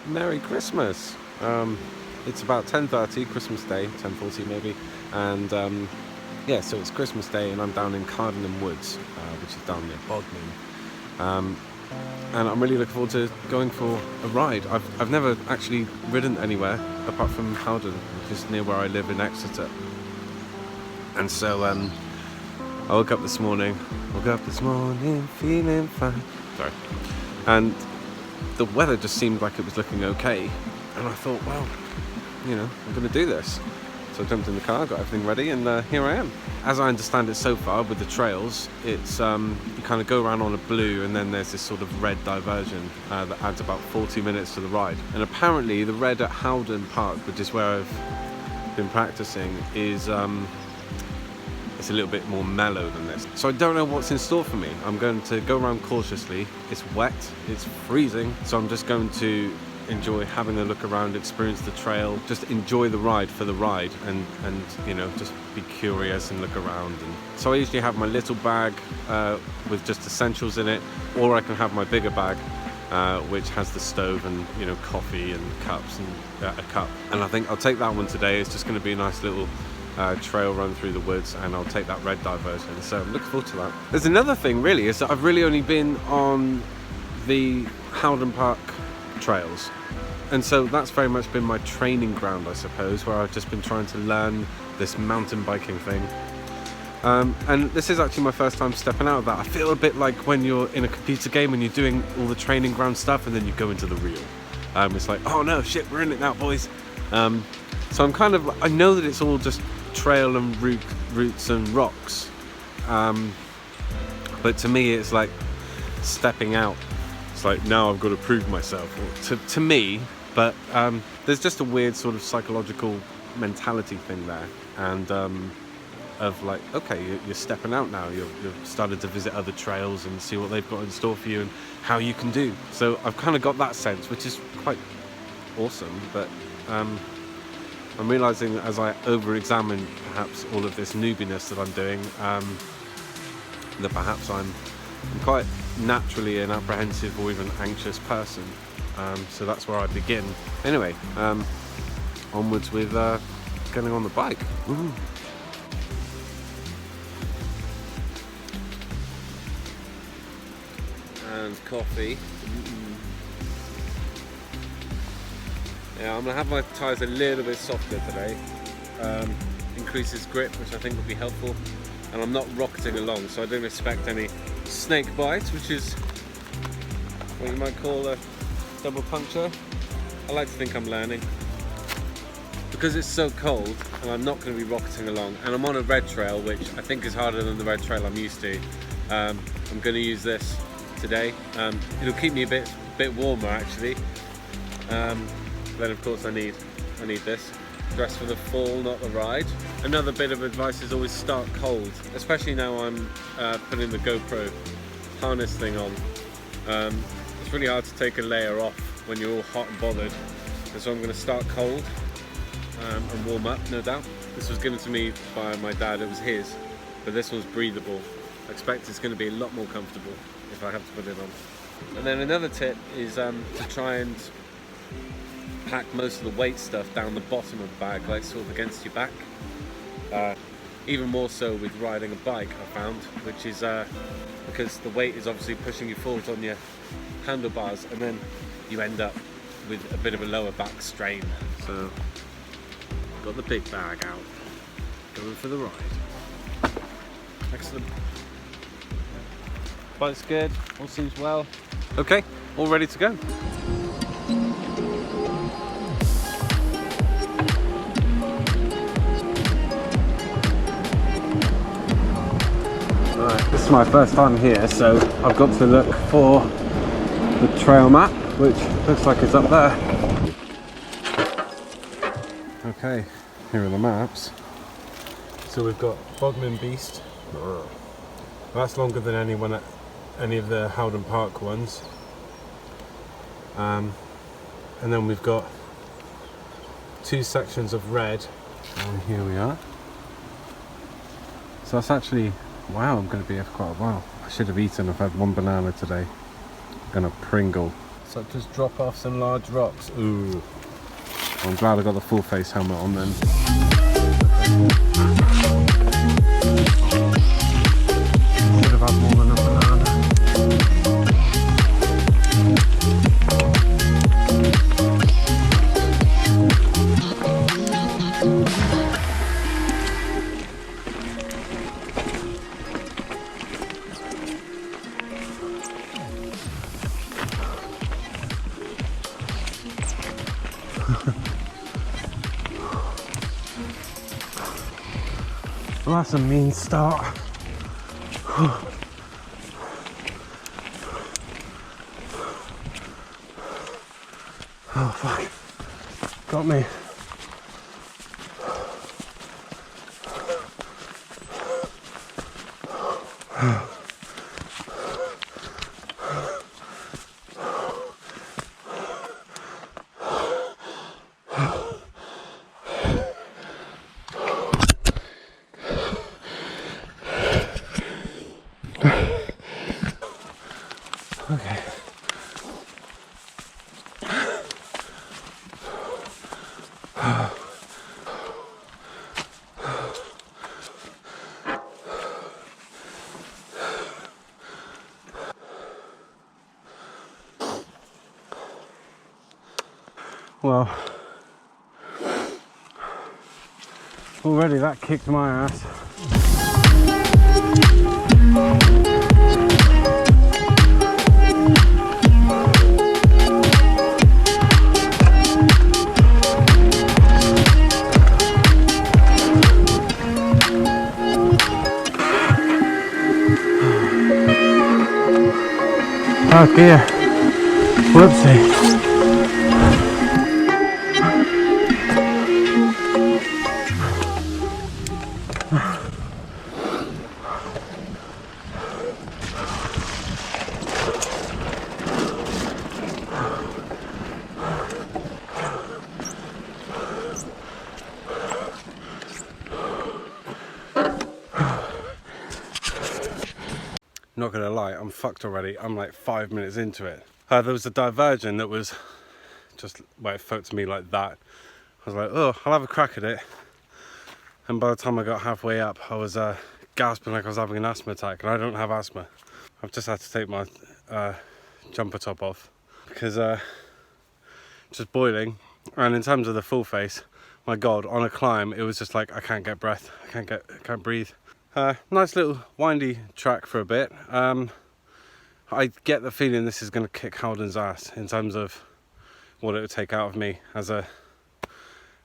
Merry Christmas. It's about 10:30, Christmas Day, 10:40 maybe, and yeah, so it's Christmas Day, and I'm down in Cardinham Woods, which is down near Bodmin, and I'm really looking forward to going for a ride. I've never actually ridden anywhere apart from Haldon, which is near where I live in Exeter, and so I woke up this morning feeling fine. Sorry, and the weather just seemed like it was looking okay, and I thought, well, you know, I'm going to do this. So I jumped in the car, got everything ready, and here I am. As I understand it so far with the trails, it's you kind of go around on a blue, and then there's this sort of red diversion that adds about 40 minutes to the ride. And apparently the red at Haldon Park, which is where I've been practicing, is it's a little bit more mellow than this. So I don't know what's in store for me. I'm going to go around cautiously. It's wet, it's freezing, so I'm just going to enjoy having a look around, experience the trail, just enjoy the ride for the ride, and you know, just be curious and look around. And so I usually have my little bag with just essentials in it, or I can have my bigger bag which has the stove and, you know, coffee and cups and a cup. And I think I'll take that one today. It's just going to be a nice little trail run through the woods, and I'll take that red diversion, so I'm looking forward to that. There's another thing really, is that I've really only been on the Haldon Park trails, and so that's very much been my training ground, I suppose, where I've just been trying to learn this mountain biking thing, and this is actually my first time stepping out of that. I feel a bit like when you're in a computer game and you're doing all the training ground stuff, and then you go into the real. It's like, oh no, shit, we're in it now, boys. So I'm kind of, I know that it's all just trail and roots and rocks, but to me it's like stepping out. It's like, now I've got to prove myself to me, but there's just a weird sort of psychological mentality thing there, and of like, okay, you're stepping out now, you've started to visit other trails and see what they've got in store for you and how you can do. So I've kind of got that sense, which is quite awesome, but I'm realising as I over-examine perhaps all of this newbiness that I'm doing, that perhaps I'm quite naturally an apprehensive or even anxious person. So that's where I begin. Anyway, onwards with getting on the bike. Woo. And coffee. Yeah, I'm going to have my tyres a little bit softer today. Increases grip, which I think will be helpful. And I'm not rocketing along, so I don't expect any snake bites, which is what you might call a double puncture. I like to think I'm learning. Because it's so cold, and I'm not going to be rocketing along, and I'm on a red trail, which I think is harder than the red trail I'm used to. I'm going to use this today. It'll keep me a bit warmer, actually. Then of course I need this. Dress for the fall, not the ride. Another bit of advice is always start cold, especially now I'm putting the GoPro harness thing on. It's really hard to take a layer off when you're all hot and bothered, and so I'm going to start cold and warm up, no doubt. This was given to me by my dad, it was his, but this one's breathable. I expect it's going to be a lot more comfortable if I have to put it on. And then another tip is to try and pack most of the weight stuff down the bottom of the bag, like sort of against your back. Even more so with riding a bike, I found, which is because the weight is obviously pushing you forward on your handlebars, and then you end up with a bit of a lower back strain. So, got the big bag out, going for the ride. Excellent. Bike's good, all seems well. Okay, all ready to go. This is my first time here, so I've got to look for the trail map, which looks like it's up there. Okay, here are the maps. So we've got Bodmin Beast. That's longer than any of the Haldon Park ones. And then we've got 2 sections of red, and here we are. So that's actually, wow, I'm going to be here for quite a while. I should have eaten. I've had 1 banana today and a Pringle. such as drop-offs and large rocks. Ooh. I'm glad I got the full face helmet on then. Should have had more than a banana. Well, that's a mean start. Oh fuck, got me. Okay. Well, already that kicked my ass. Oh dear, whoopsie. Not gonna lie, I'm fucked already. I'm like 5 minutes into it. There was a diversion that was just, well, it felt to me like that. I was like, oh, I'll have a crack at it. And by the time I got halfway up, I was gasping like I was having an asthma attack, and I don't have asthma. I've just had to take my jumper top off because just boiling. And in terms of the full face, my God, on a climb, it was just like I can't get breath. I can't breathe. Nice little windy track for a bit. I get the feeling this is going to kick Haldon's ass in terms of what it would take out of me as a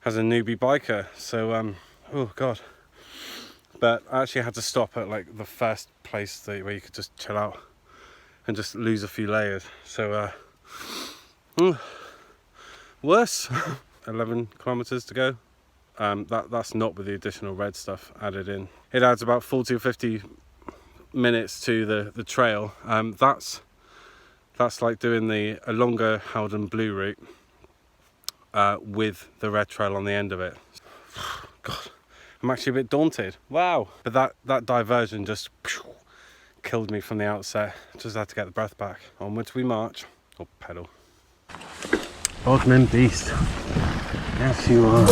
newbie biker. So oh God. But I actually had to stop at like the first place where you could just chill out and just lose a few layers. So worse. 11 kilometers to go. That's not with the additional red stuff added in. It adds about 40 or 50 minutes to the trail. That's like doing a longer Haldon Blue route with the red trail on the end of it. God, I'm actually a bit daunted. Wow. But that diversion just killed me from the outset. Just had to get the breath back. Onwards we march. Or pedal. Bodmin beast. Yes, you are.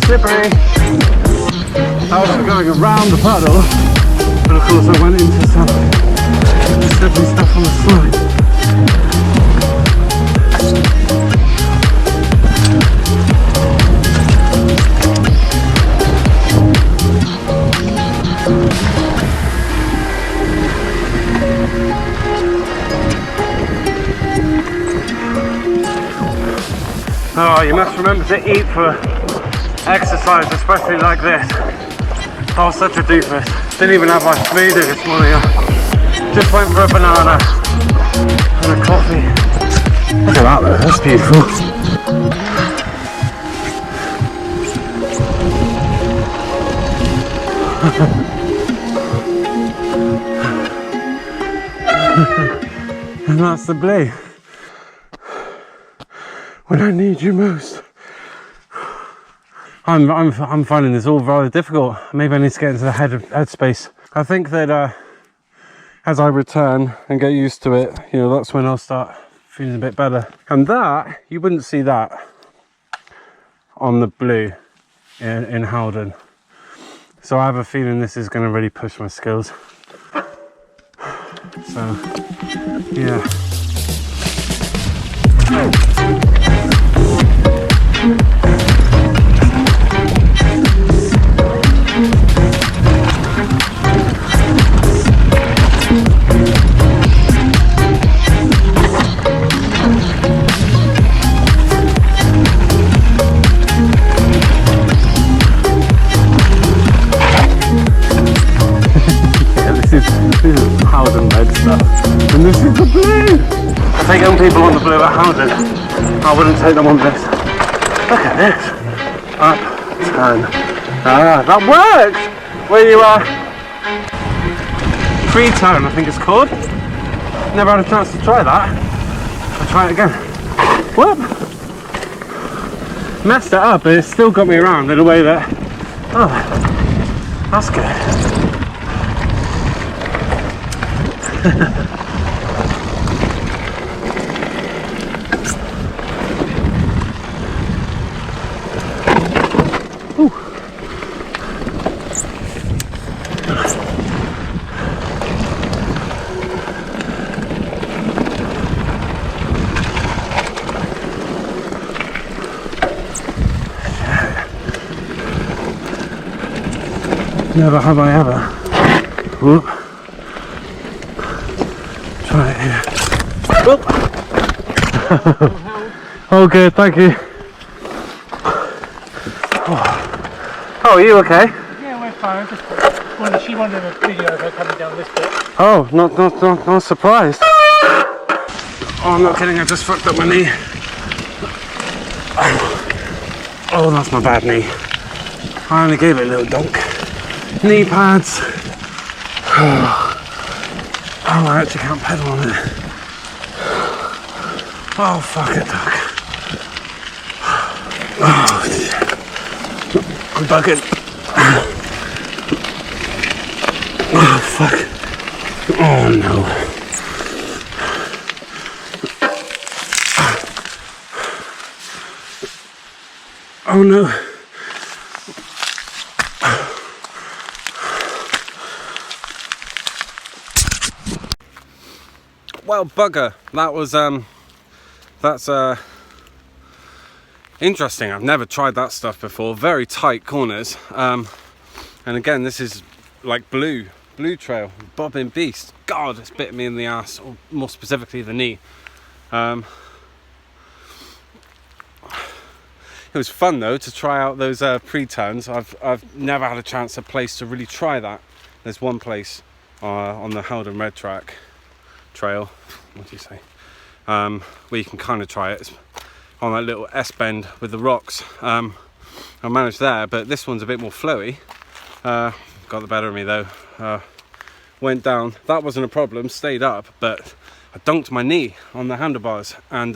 Slippery. I was going around the puddle, but of course I went into some slippery stuff on the slide. Oh, you must remember to eat for exercise, especially like this. I was such a doofus. Didn't even have my smoothie this morning. Just went for a banana and a coffee. Look at that though, that's beautiful. And that's the blue. when I need you most. I'm finding this all rather difficult. Maybe I need to get into the headspace. I think that as I return and get used to it, you know, that's when I'll start feeling a bit better. And that, you wouldn't see that on the blue in Haldon. So I have a feeling this is going to really push my skills. So, yeah. This is Haldon red stuff, and this is the blue. I take young people on the blue at Haldon. I wouldn't take them on this. Look at this. Up, turn. Ah, that worked. Where you are? Pre-turn, I think it's called. Never had a chance to try that. I'll try it again. Whoop. Messed it up, but it still got me around in a way that. Oh, that's good. Never have I ever. Whoop. Try it here. Whoop. Oh, good, thank you. Oh, are you okay? Yeah, we're fine. She wanted a video of her coming down this bit. Oh, not surprised. Oh, I'm not kidding, I just fucked up my knee. Oh, that's my bad knee. I only gave it a little dunk. Knee pads. Oh, I actually can't pedal on it. Oh, fuck it, duck. Oh, I'm bugging. Oh, fuck. Oh, no. Oh, no. Well, bugger. That was that's interesting. I've never tried that stuff before. Very tight corners. And again, this is like blue trail, bobbing beast. God, it's bitten me in the ass, or more specifically the knee. It was fun though to try out those pre-turns. I've never had a chance, a place to really try that. There's one place on the Haldon Red trail, what do you say, where you can kind of try it. It's on that little S-bend with the rocks. I managed there, but this one's a bit more flowy. Got the better of me though. Went down, that wasn't a problem, stayed up, but I dunked my knee on the handlebars, and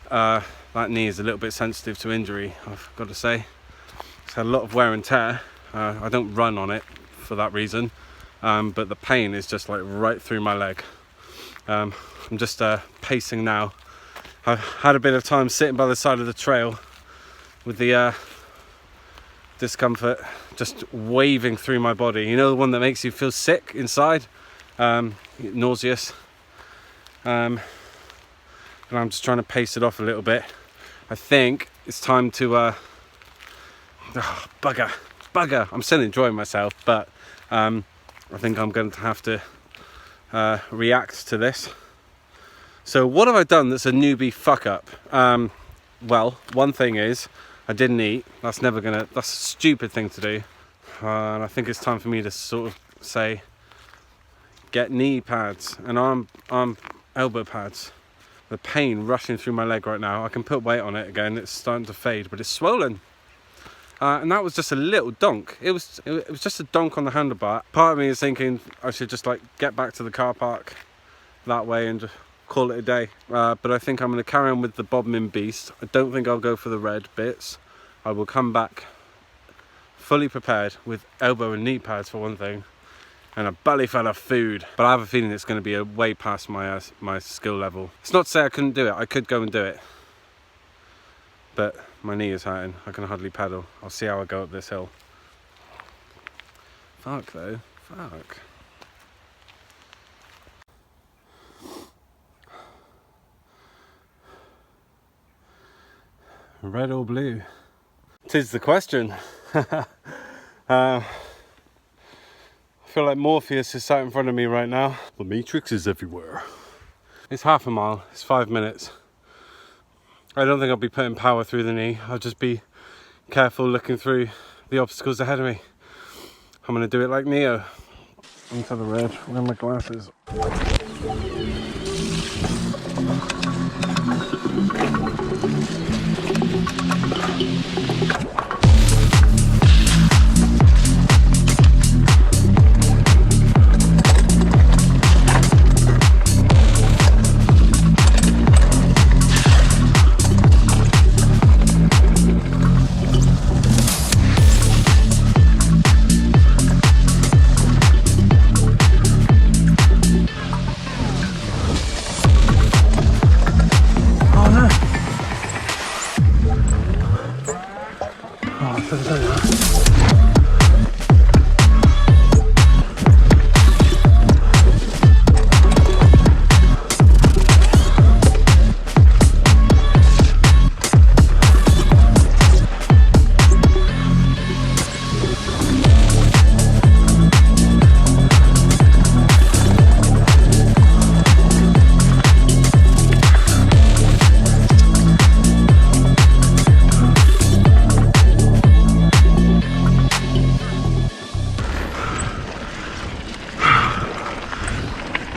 that knee is a little bit sensitive to injury, I've got to say. It's had a lot of wear and tear. I don't run on it for that reason. But the pain is just like right through my leg. I'm just pacing now. I've had a bit of time sitting by the side of the trail with the discomfort just waving through my body. You know, the one that makes you feel sick inside, nauseous. And I'm just trying to pace it off a little bit. I think it's time to oh, bugger. I'm still enjoying myself, but I think I'm going to have to react to this. So what have I done that's a newbie fuck up? Well, one thing is I didn't eat. That's a stupid thing to do. And I think it's time for me to sort of say, get knee pads and arm elbow pads. The pain rushing through my leg right now. I can put weight on it again. It's starting to fade, but it's swollen. And that was just a little donk. It was just a donk on the handlebar. Part of me is thinking I should just like get back to the car park that way and call it a day. But I think I'm going to carry on with the Bodmin Beast. I don't think I'll go for the red bits. I will come back fully prepared with elbow and knee pads for one thing, and a belly full of food. But I have a feeling it's going to be way past my skill level. It's not to say I couldn't do it. I could go and do it, but my knee is hurting. I can hardly pedal. I'll see how I go up this hill. Fuck though. Fuck. Red or blue? 'Tis the question. I feel like Morpheus is sat in front of me right now. The Matrix is everywhere. It's half a mile, it's 5 minutes. I don't think I'll be putting power through the knee. I'll just be careful looking through the obstacles ahead of me. I'm gonna do it like Neo. Into the red, with my glasses.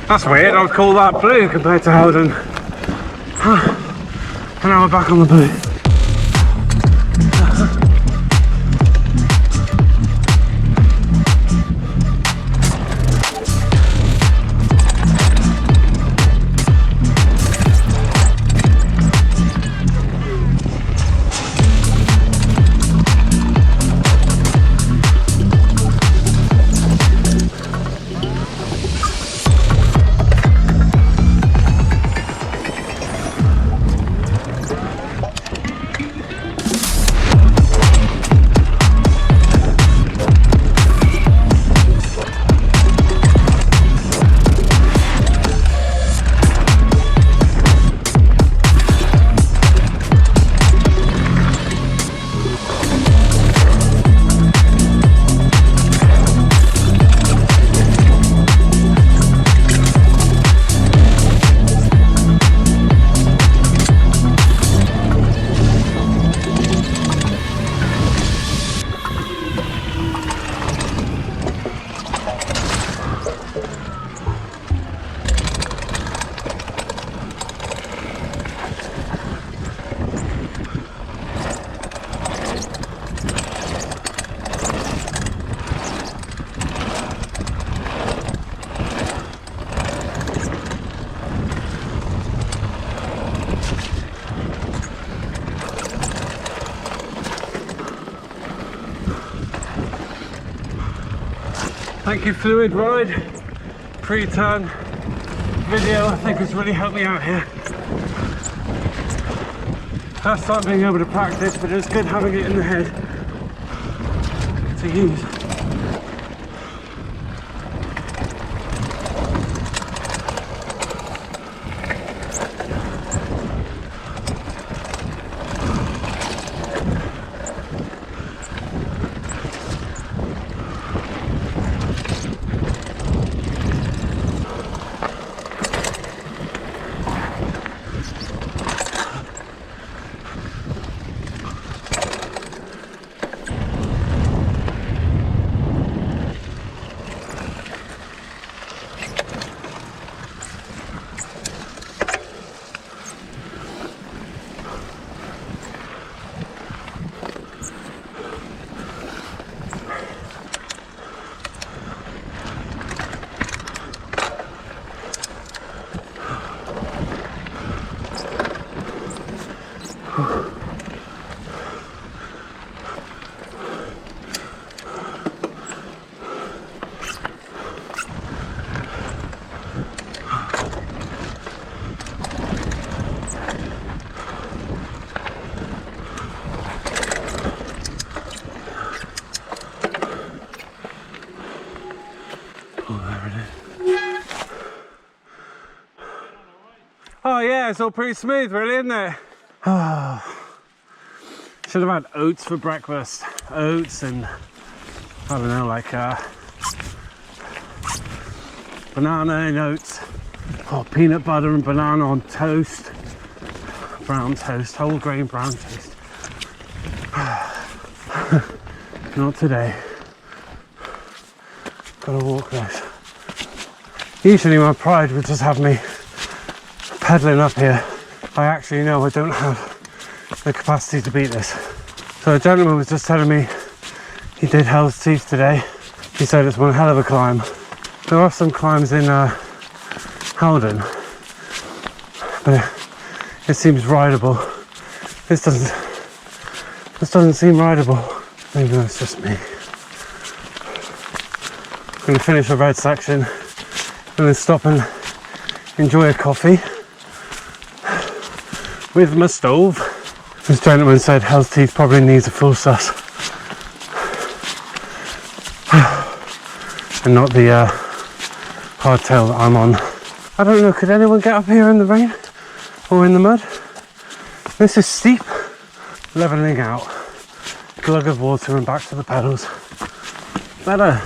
That's weird, I would call that blue compared to Haldon. And now we're back on the blue. Thank you Fluid Ride pre-turn video. I think it's really helped me out here. First time being able to practice, but it's good having it in the head to use. Yeah, it's all pretty smooth, really, isn't it? Should have had oats for breakfast. Oats and, I don't know, like banana and oats. Oh, peanut butter and banana on toast. Brown toast, whole grain brown toast. Not today. Gotta walk this. Usually my pride would just have me pedaling up here. I actually know I don't have the capacity to beat this. So a gentleman was just telling me he did Hell's Teeth today. He said it's one hell of a climb. There are some climbs in Haldon, but it seems rideable. This doesn't seem rideable. Maybe that's just me. I'm gonna finish the red section and then stop and enjoy a coffee with my stove. This gentleman said Hell's Teeth probably needs a full sus and not the hardtail that I'm on. I don't know, could anyone get up here in the rain or in the mud? This is steep, leveling out, glug of water and back to the pedals. Better.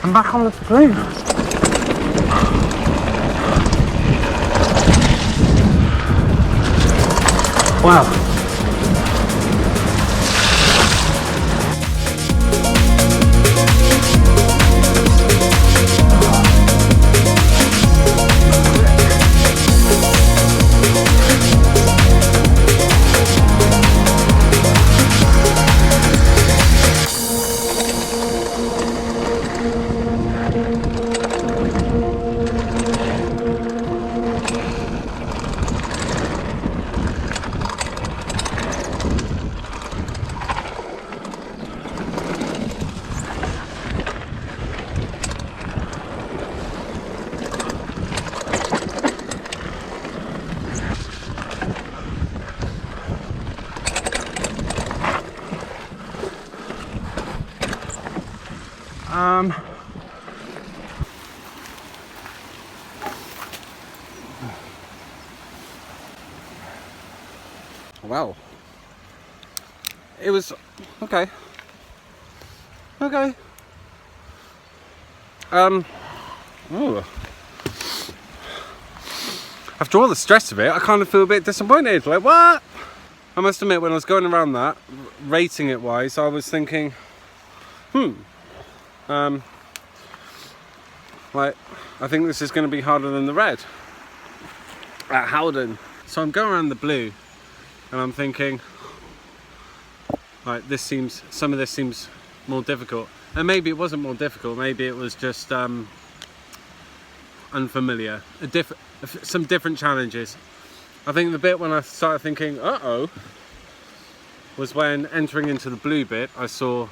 I'm back on the balloon. Wow. well. It was okay. Okay. Ooh. After all the stress of it, I kind of feel a bit disappointed. Like, what? I must admit, when I was going around that, rating it wise, I was thinking, like, I think this is going to be harder than the red at Haldon. So I'm going around the blue, and I'm thinking, like, some of this seems more difficult. And maybe it wasn't more difficult. Maybe it was just unfamiliar. Some different challenges. I think the bit when I started thinking, uh-oh, was when entering into the blue bit, I saw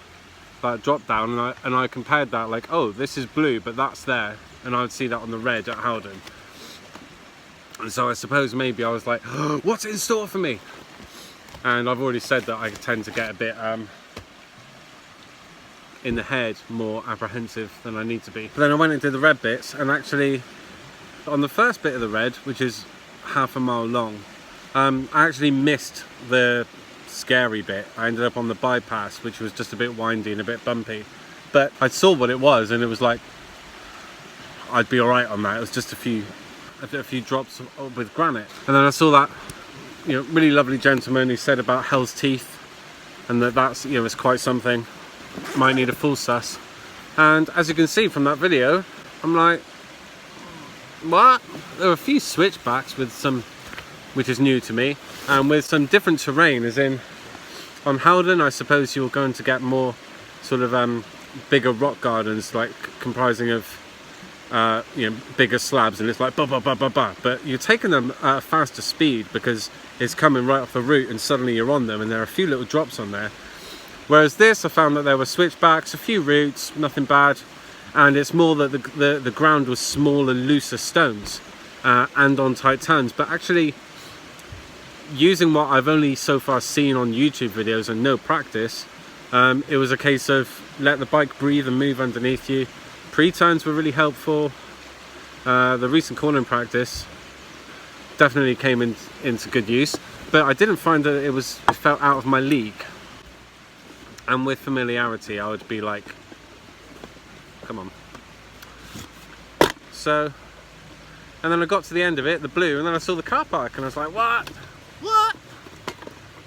that drop down, and I compared that, like, oh, this is blue, but that's there, and I would see that on the red at Haldon. And so I suppose maybe I was like, oh, what's in store for me? And I've already said that I tend to get a bit in the head, more apprehensive than I need to be. But then I went into the red bits, and actually on the first bit of the red, which is half a mile long, I actually missed the scary bit. I ended up on the bypass, which was just a bit windy and a bit bumpy, but I saw what it was, and it was like I'd be alright on that. It was just a few drops with granite. And then I saw that, you know, really lovely gentleman who said about Hell's Teeth, and that's, you know, it's quite something. Might need a full sus. And as you can see from that video, I'm like, what? There were a few switchbacks with some, which is new to me, and with some different terrain, as in on Haldon I suppose you're going to get more sort of bigger rock gardens, like comprising of you know, bigger slabs, and it's like ba ba ba ba ba, but you're taking them at a faster speed because it's coming right off the route, and suddenly you're on them, and there are a few little drops on there. Whereas this, I found that there were switchbacks, a few roots, nothing bad, and it's more that the ground was smaller, looser stones and on tight turns. But actually, using what I've only so far seen on YouTube videos and no practice, it was a case of let the bike breathe and move underneath you. Pre-turns were really helpful. The recent cornering practice definitely came into good use, but I didn't find that it felt out of my league. And with familiarity, I would be like, come on. So, and then I got to the end of it, the blue, and then I saw the car park, and I was like, what? What?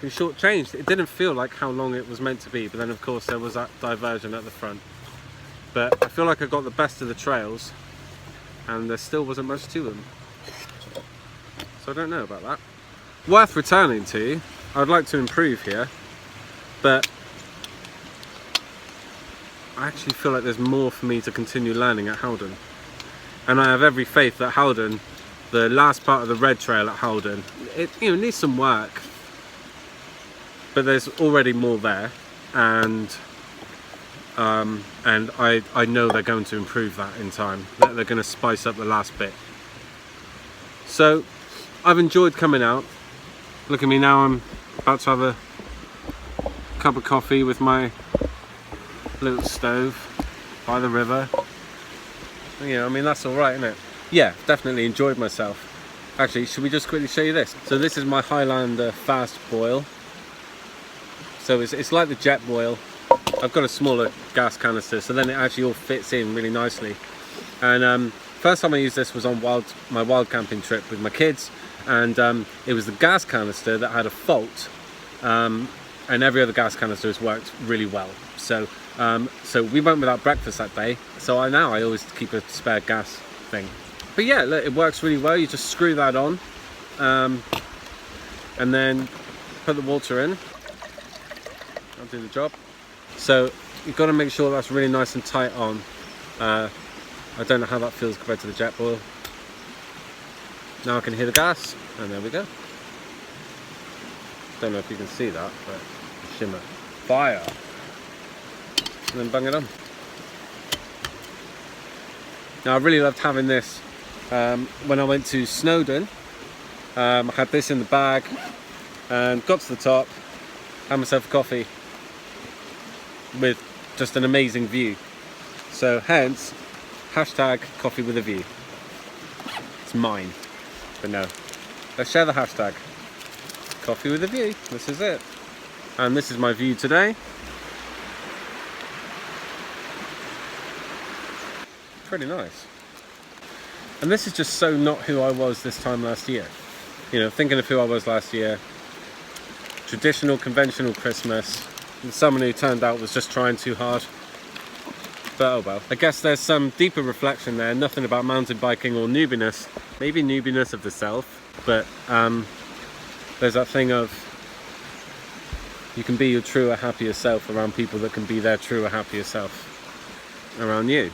Been shortchanged. It didn't feel like how long it was meant to be, but then of course there was that diversion at the front. But I feel like I got the best of the trails, and there still wasn't much to them. So I don't know about that. Worth returning to. I'd like to improve here, but I actually feel like there's more for me to continue learning at Haldon. And I have every faith that Haldon, the last part of the red trail at Haldon, it, you know, needs some work, but there's already more there, and I know they're going to improve that in time. They're going to spice up the last bit. So I've enjoyed coming out. Look at me now, I'm about to have a cup of coffee with my little stove by the river. Yeah, I mean, that's all right, isn't it? Yeah, definitely enjoyed myself. Actually, should we just quickly show you this? So this is my Highlander FastBoil. So it's like the jet boil. I've got a smaller gas canister, so then it actually all fits in really nicely. And first time I used this was on my wild camping trip with my kids, and it was the gas canister that had a fault, and every other gas canister has worked really well. So we went without breakfast that day, so I always keep a spare gas thing. But yeah, look, it works really well. You just screw that on, and then put the water in. I'll do the job. So you've got to make sure that's really nice and tight on. I don't know how that feels compared to the jet boil. Now I can hear the gas, and there we go. Don't know if you can see that, but shimmer. Fire. And then bung it on. Now I really loved having this when I went to Snowdon. I had this in the bag and got to the top, had myself a coffee with just an amazing view. So hence, hashtag coffee with a view. It's mine, but no. Let's share the hashtag. Coffee with a view, this is it. And this is my view today. Pretty nice. And this is just so not who I was this time last year. You know, thinking of who I was last year, traditional, conventional Christmas, and someone who turned out was just trying too hard. But oh well. I guess there's some deeper reflection there, nothing about mountain biking or newbiness. Maybe newbiness of the self, but there's that thing of you can be your truer, happier self around people that can be their truer, happier self around you.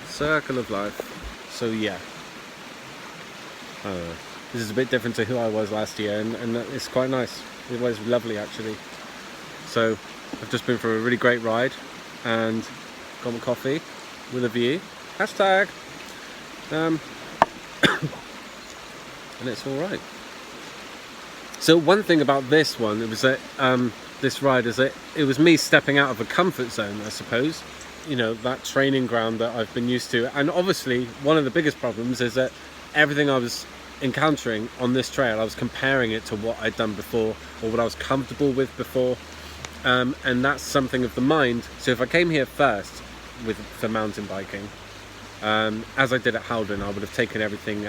Circle of life. So yeah, this is a bit different to who I was last year, and it's quite nice. It was lovely actually. So I've just been for a really great ride and got my coffee with a view. Hashtag. And it's all right. So one thing about this one, it was that this ride is that it was me stepping out of a comfort zone, I suppose. You know, that training ground that I've been used to. And obviously one of the biggest problems is that everything I was encountering on this trail, I was comparing it to what I'd done before or what I was comfortable with before. And that's something of the mind. So if I came here first for mountain biking, as I did at Haldon, I would have taken everything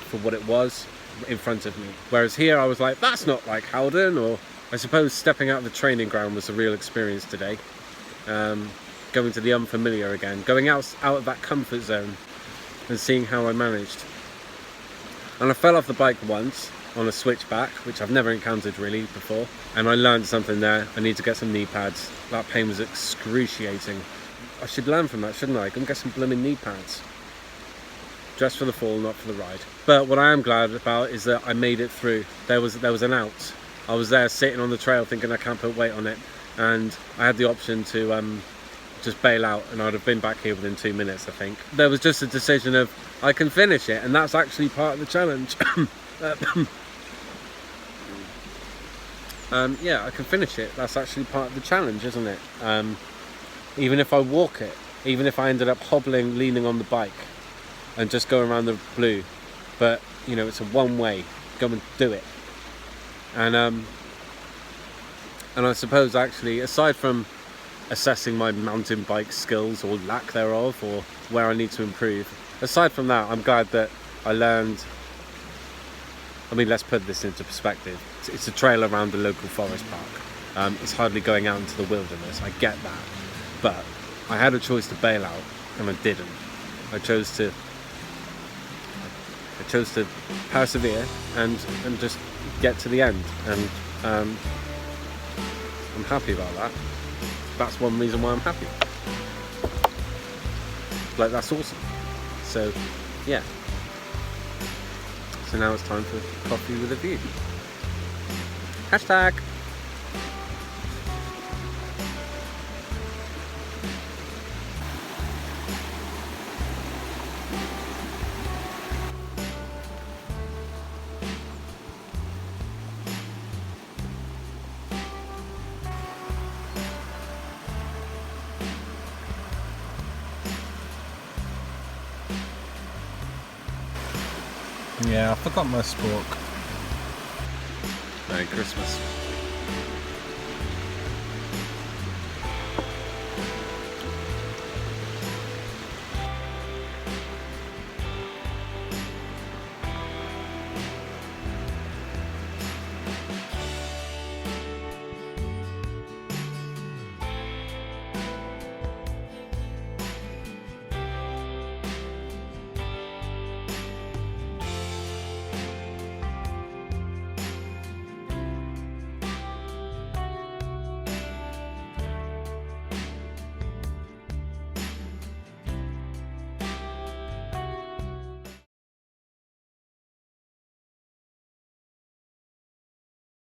for what it was in front of me. Whereas here I was like, that's not like Haldon, or I suppose stepping out of the training ground was a real experience today. Going to the unfamiliar again, going out of that comfort zone and seeing how I managed. And I fell off the bike once on a switchback, which I've never encountered really before, and I learned something there. I need to get some knee pads. That pain was excruciating. I should learn from that, shouldn't I? Go and get some blooming knee pads. Just for the fall, not for the ride. But what I am glad about is that I made it through. There was an out. I was there sitting on the trail thinking I can't put weight on it, and I had the option to just bail out, and I'd have been back here within 2 minutes, I think. There was just a decision of I can finish it, and that's actually part of the challenge. Yeah, I can finish it. That's actually part of the challenge, isn't it? Even if I walk it, even if I ended up hobbling, leaning on the bike and just go around the blue, but you know, it's a one way, go and do it. And I suppose actually, aside from assessing my mountain bike skills or lack thereof, or where I need to improve, aside from that, I'm glad that I learned. I mean, let's put this into perspective. It's a trail around the local forest park. It's hardly going out into the wilderness, I get that, but I had a choice to bail out and I didn't. I chose to persevere and just get to the end, and I'm happy about that. That's one reason why I'm happy. Like, that's awesome. So yeah, so now it's time for coffee with a view. Hashtag. Yeah, I forgot my spork. Merry Christmas.